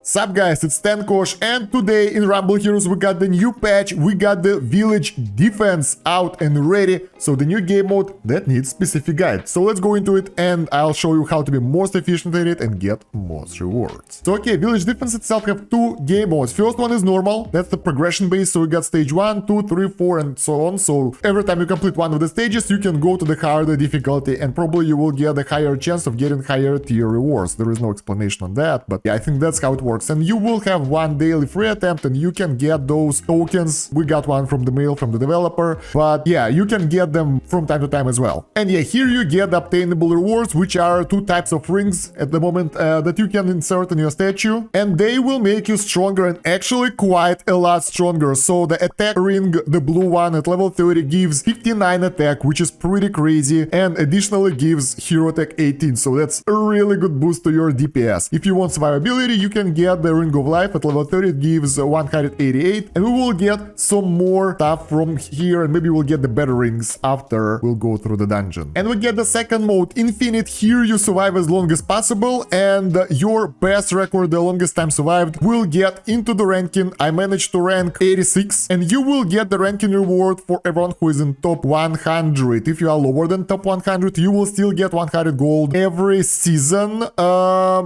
Sup guys, it's Kosh, and today in Rumble Heroes we got the new patch, we got the village defense out and ready, so the new game mode that needs specific guide. So let's go into it and I'll show you how to be most efficient in it and get most rewards. So okay, village defense itself have two game modes. First one is normal, that's the progression base, so we got stage 1, 2, 3, 4 and so on. So every time you complete one of the stages you can go to the harder difficulty and probably you will get a higher chance of getting higher tier rewards. There is no explanation on that, but yeah, I think that's how it works. And you will have one daily free attempt and you can get those tokens. We got one from the mail from the developer, but yeah, you can get them from time to time as well. And yeah, here you get obtainable rewards, which are two types of rings at the moment that you can insert in your statue, and they will make you stronger and actually quite a lot stronger. So the attack ring, the blue one at level 30 gives 59 attack, which is pretty crazy, and additionally gives hero attack 18, so that's a really good boost to your DPS. If you want survivability, you can get the ring of life at level 30, it gives 188, and we will get some more stuff from here, and maybe we'll get the better rings after we'll go through the dungeon. And we get the second mode, Infinite. Here you survive as long as possible, and your best record, the longest time survived, will get into the ranking. I managed to rank 86, and you will get the ranking reward for everyone who is in top 100. If you are lower than top 100, you will still get 100 gold every season.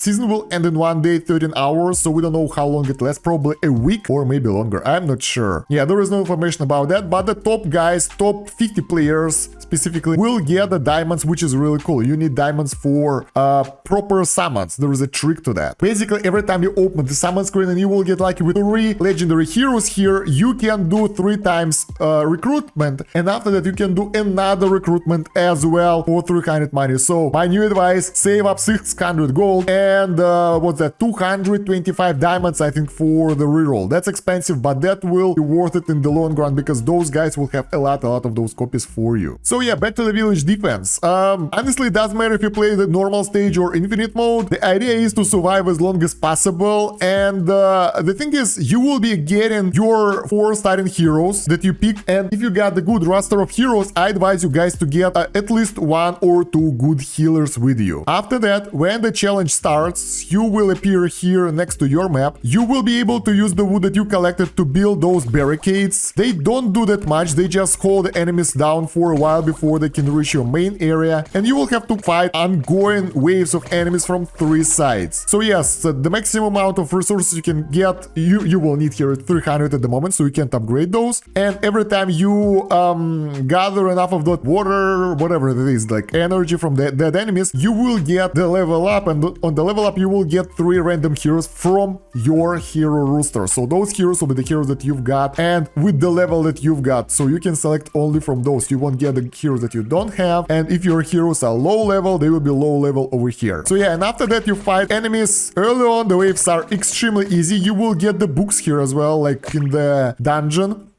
Season will end in 1 day, 13 hours, so we don't know how long it lasts, probably a week or maybe longer, I'm not sure. Yeah, there is no information about that, but the top guys, top 50 players specifically, will get the diamonds, which is really cool. You need diamonds for proper summons. There is a trick to that. Basically, every time you open the summon screen and you will get lucky with 3 legendary heroes here, you can do 3 times recruitment, and after that you can do another recruitment as well for 300 money. So my new advice, save up 600 gold and what's that, 225 diamonds I think for the reroll. That's expensive, but that will be worth it in the long run because those guys will have a lot of those copies for you. So yeah, back to the village defense. Honestly, it doesn't matter if you play the normal stage or infinite mode. The idea is to survive as long as possible, and the thing is, you will be getting your 4 starting heroes that you pick, and if you got the good roster of heroes, I advise you guys to get at least 1 or 2 good healers with you. After that, when the challenge starts, you will appear here next to your map. You will be able to use the wood that you collected to build those barricades. They don't do that much, they just hold the enemies down for a while before they can reach your main area, and you will have to fight ongoing waves of enemies from 3 sides. So yes, the maximum amount of resources you can get, you will need here 300 at the moment, so you can't upgrade those, and every time you gather enough of that water, whatever it is, like energy from the dead enemies, you will get the level up, and on the level up you will get 3 random heroes from your hero roster. So those heroes will be the heroes that you've got and with the level that you've got, so you can select only from those. You won't get the heroes that you don't have, and if your heroes are low level, they will be low level over here. So yeah, and after that you fight enemies. Early on the waves are extremely easy. You will get the books here as well, like in the dungeon.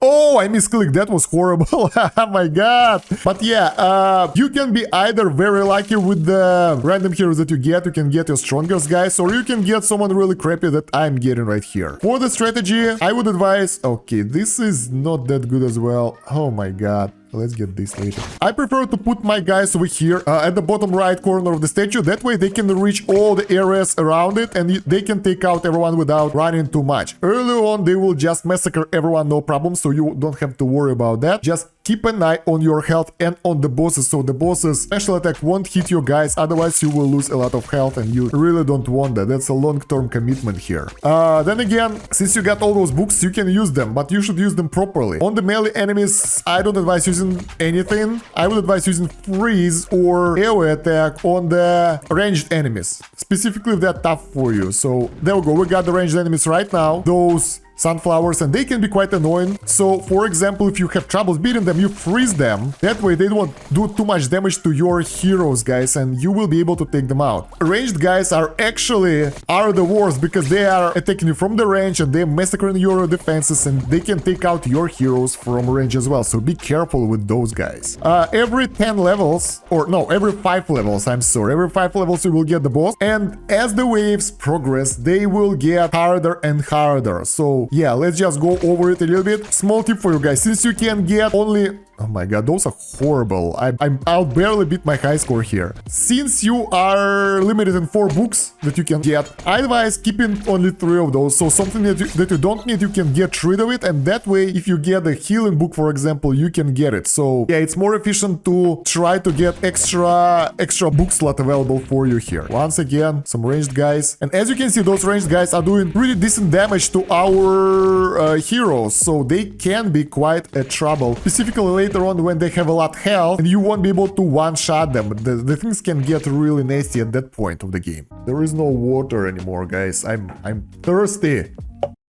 Oh, I misclicked. That was horrible. Oh my god. But yeah, you can be either very lucky with the random heroes that you get. You can get your strongest guys, or you can get someone really crappy that I'm getting right here. For the strategy, I would advise... Okay, this is not that good as well. Oh my god. Let's get this later. I prefer to put my guys over here at the bottom right corner of the statue. That way they can reach all the areas around it and they can take out everyone without running too much. Early on they will just massacre everyone, no problem, so you don't have to worry about that. Just keep an eye on your health and on the bosses, so the bosses special attack won't hit your guys, otherwise you will lose a lot of health and you really don't want that. That's a long-term commitment here. Then again, since you got all those books, you can use them, but you should use them properly. On the melee enemies, I don't advise using anything. I would advise using freeze or AoE attack on the ranged enemies, specifically if they're tough for you. So there we go, we got the ranged enemies right now, those sunflowers, and they can be quite annoying. So for example, if you have troubles beating them, you freeze them. That way they don't do too much damage to your heroes, guys, and you will be able to take them out. Ranged guys are the worst because they are attacking you from the range and they're massacring your defenses, and they can take out your heroes from range as well, so be careful with those guys. Every 10 levels, or no, every 5 levels, I'm sorry, every 5 levels you will get the boss, and as the waves progress they will get harder and harder. So So yeah, let's just go over it a little bit. Small tip for you guys, since you can get only... Oh my god, those are horrible. I'll barely beat my high score here. Since you are limited in 4 books that you can get, I advise keeping only 3 of those. So something that you don't need, you can get rid of it. And that way, if you get a healing book, for example, you can get it. So yeah, it's more efficient to try to get extra book slot available for you here. Once again, some ranged guys. And as you can see, those ranged guys are doing pretty decent damage to our heroes. So they can be quite a trouble. Specifically later on when they have a lot of health and you won't be able to one-shot them. The things can get really nasty at that point of the game. There is no water anymore, guys. I'm thirsty.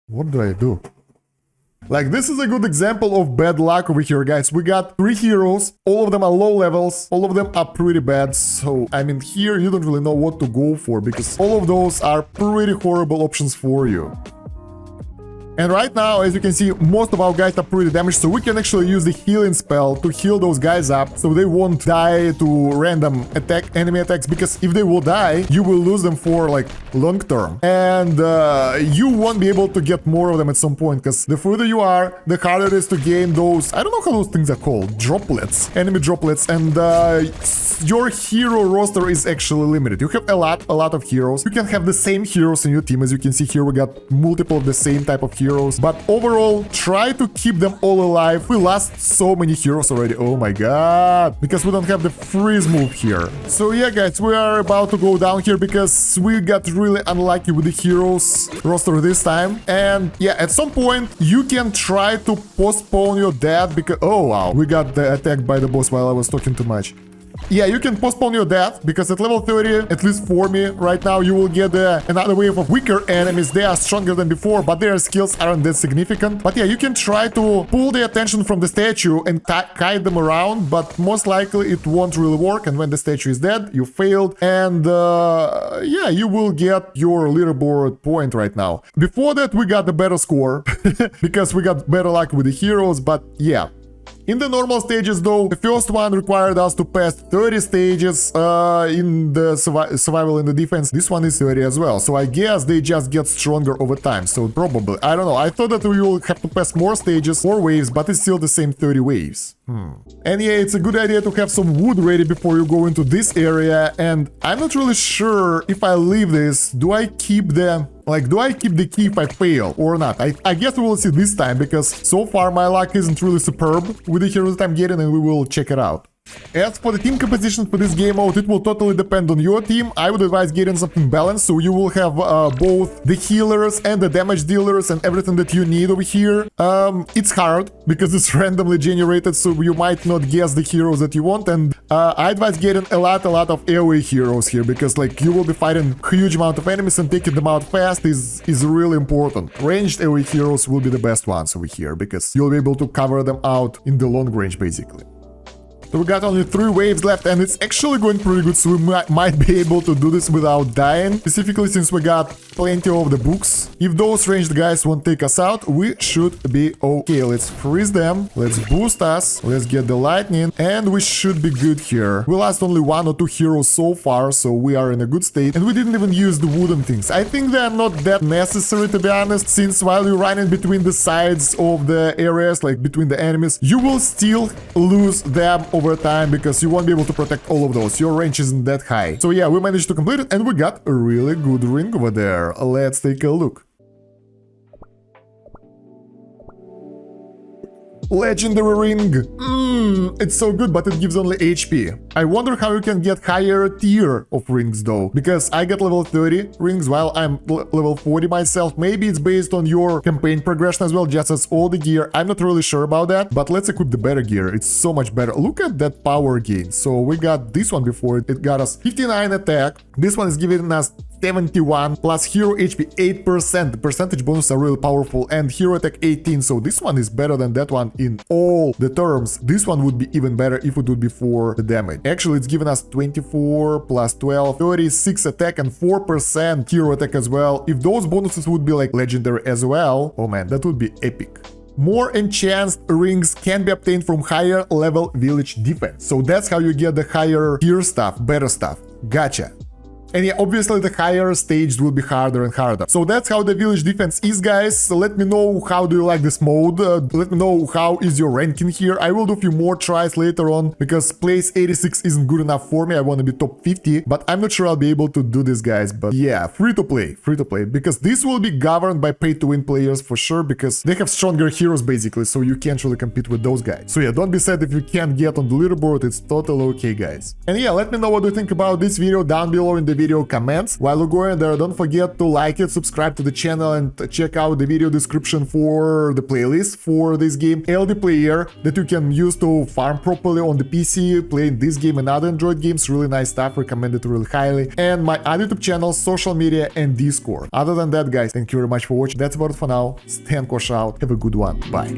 What do I do? Like, this is a good example of bad luck over here, guys. We got 3 heroes. All of them are low levels. All of them are pretty bad. So, I mean, here you don't really know what to go for because all of those are pretty horrible options for you. And right now, as you can see, most of our guys are pretty damaged, so we can actually use the healing spell to heal those guys up so they won't die to random enemy attacks, because if they will die, you will lose them for like long term. And you won't be able to get more of them at some point, because the further you are, the harder it is to gain those, I don't know how those things are called, droplets, enemy droplets, and your hero roster is actually limited. You have a lot of heroes. You can have the same heroes in your team. As you can see here, we got multiple of the same type of heroes. But overall, try to keep them all alive. We lost so many heroes already. Oh my god. Because we don't have the freeze move here. So yeah, guys, we are about to go down here because we got really unlucky with the heroes roster this time. And yeah, at some point, you can try to postpone your death because... Oh wow, we got attacked by the boss while I was talking too much. Yeah, you can postpone your death, because at level 30, at least for me, right now, you will get another wave of weaker enemies. They are stronger than before, but their skills aren't that significant. But yeah, you can try to pull the attention from the statue and guide them around, but most likely it won't really work. And when the statue is dead, you failed. And yeah, you will get your leaderboard point right now. Before that, we got a better score, because we got better luck with the heroes, but yeah. In the normal stages though, the first one required us to pass 30 stages in the survival and the defense. This one is 30 as well. So I guess they just get stronger over time. So probably, I don't know. I thought that we will have to pass more stages, more waves, but it's still the same 30 waves. And yeah, it's a good idea to have some wood ready before you go into this area. And I'm not really sure if I leave this, do I keep the key if I fail or not? I guess we will see this time, because so far my luck isn't really superb with the heroes that I'm getting, and we will check it out. As for the team composition for this game mode, it will totally depend on your team. I would advise getting something balanced, so you will have both the healers and the damage dealers and everything that you need over here. It's hard because it's randomly generated, so you might not guess the heroes that you want. And I advise getting a lot of AoE heroes here, because like you will be fighting huge amount of enemies, and taking them out fast is really important. Ranged AoE heroes will be the best ones over here, because you'll be able to cover them out in the long range basically. So we got only 3 waves left, and it's actually going pretty good, so we might be able to do this without dying, specifically since we got plenty of the books. If those ranged guys won't take us out, we should be okay. Let's freeze them, let's boost us, let's get the lightning, and we should be good here. We lost only 1 or 2 heroes so far, so we are in a good state, and we didn't even use the wooden things. I think they're not that necessary, to be honest, since while you're running between the sides of the areas, like between the enemies, you will still lose them over time, because you won't be able to protect all of those. Your range isn't that high. So yeah, we managed to complete it, and we got a really good ring over there. Let's take a look. Legendary ring. It's so good, but it gives only HP. I wonder how you can get higher tier of rings though, because I got level 30 rings while I'm level 40 myself. Maybe it's based on your campaign progression as well, just as all the gear. I'm not really sure about that, but let's equip the better gear. It's so much better. Look at that power gain. So we got this one before. It got us 59 attack. This one is giving us 71 plus hero HP 8%. The percentage bonus are really powerful, and hero attack 18. So this one is better than that one in all the terms. This one would be even better if it would be for the damage. Actually, it's given us 24 plus 12, 36 attack and 4% hero attack as well. If those bonuses would be like legendary as well, oh man, that would be epic. More enhanced rings can be obtained from higher level village defense. So that's how you get the higher tier stuff, better stuff. Gotcha. And yeah, obviously the higher staged will be harder and harder. So that's how the village defense is, guys. So let me know how do you like this mode. Let me know how is your ranking here. I will do a few more tries later on because place 86 isn't good enough for me. I want to be top 50, but I'm not sure I'll be able to do this, guys. But yeah, free to play, because this will be governed by pay to win players for sure, because they have stronger heroes basically, so you can't really compete with those guys. So yeah, don't be sad if you can't get on the leaderboard. It's totally okay, guys. And yeah, let me know what you think about this video down below in the video comments. While you're going there, don't forget to like it, subscribe to the channel, and check out the video description for the playlist for this game, LD Player, that you can use to farm properly on the PC, playing this game and other Android games. Really nice stuff, recommended really highly. And my other YouTube channel, social media, and Discord. Other than that, guys, thank you very much for watching. That's about it for now. Stan Kosh out. Have a good one. Bye.